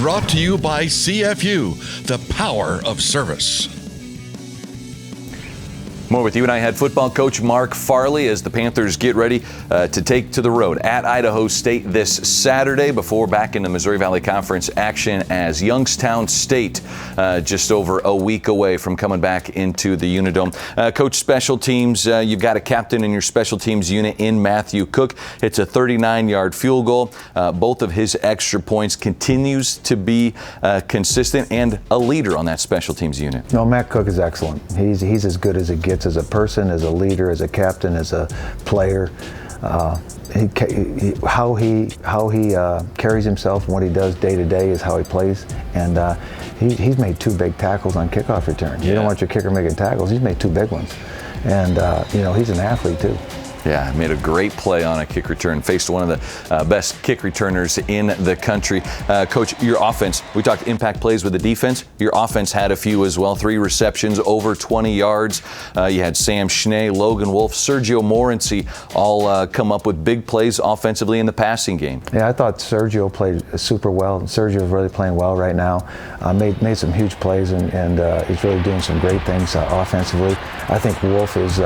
brought to you by CFU, the power of service. More with UNI head football coach Mark Farley as the Panthers get ready to take to the road at Idaho State this Saturday before back in the Missouri Valley Conference action as Youngstown State just over a week away from coming back into the Unidome. Coach, special teams, you've got a captain in your special teams unit in Matthew Cook. It's a 39-yard field goal. Both of his extra points continues to be consistent and a leader on that special teams unit. No, Matt Cook is excellent. He's as good as it gets as a person, as a leader, as a captain, as a player. How he carries himself and what he does day to day is how he plays. And he's made 2 big tackles on kickoff returns. You don't want your kicker making tackles. He's made 2 big ones. And, he's an athlete too. Yeah, made a great play on a kick return. Faced one of the best kick returners in the country. Coach, your offense, we talked impact plays with the defense. Your offense had a few as well. 3 receptions, over 20 yards. You had Sam Schnee, Logan Wolf, Sergio Morancy all come up with big plays offensively in the passing game. Yeah, I thought Sergio played super well. Sergio is really playing well right now. Made some huge plays and he's really doing some great things offensively. I think Wolf is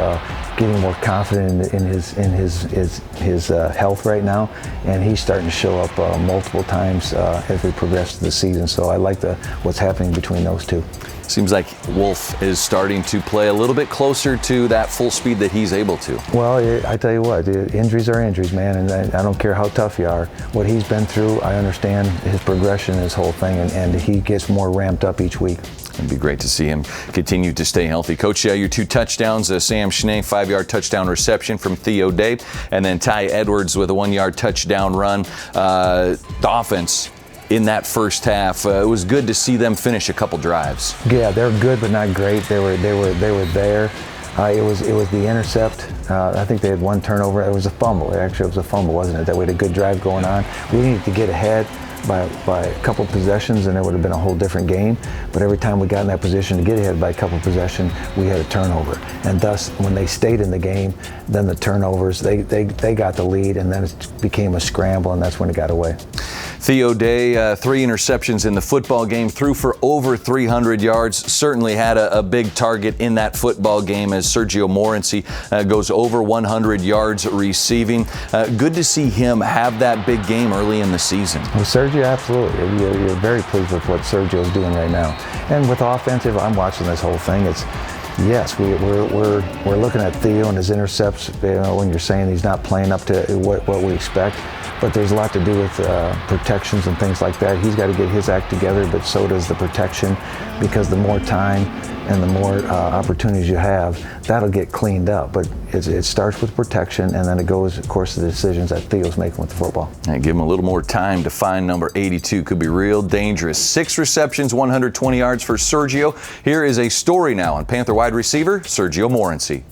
getting more confident in his health right now, and he's starting to show up multiple times as we progress through the season. So I like what's happening between those 2. Seems like Wolf is starting to play a little bit closer to that full speed that he's able to. Well, I tell you what, injuries are injuries, man, and I don't care how tough you are. What he's been through, I understand his progression, his whole thing, and he gets more ramped up each week. It'd be great to see him continue to stay healthy. Coach, your 2 touchdowns, Sam Schnee, 5-yard touchdown reception from Theo Day, and then Ty Edwards with a 1-yard touchdown run. The offense in that first half, it was good to see them finish a couple drives. Yeah, they're good but not great. They were there. It was the intercept. I think they had 1 turnover. It was a fumble. Actually, it was a fumble, wasn't it? That we had a good drive going on. We needed to get ahead by a couple possessions, and it would have been a whole different game. But every time we got in that position to get ahead by a couple possessions, we had a turnover. And thus, when they stayed in the game, then the turnovers, they got the lead, and then it became a scramble, and that's when it got away. Theo Day, 3 interceptions in the football game, threw for over 300 yards. Certainly had a big target in that football game as Sergio Morancy goes over 100 yards receiving. Good to see him have that big game early in the season. Well, Sergio, absolutely. You're very pleased with what Sergio's doing right now. And with offensive, I'm watching this whole thing. Yes, we're looking at Theo and his intercepts. When you're saying he's not playing up to what we expect. But there's a lot to do with protections and things like that. He's got to get his act together, but so does the protection, because the more time and the more opportunities you have, that'll get cleaned up. But it starts with protection, and then it goes, of course, to the decisions that Theo's making with the football. And give him a little more time to find number 82. Could be real dangerous. 6 receptions, 120 yards for Sergio. Here is a story now on Panther wide receiver Sergio Morancy.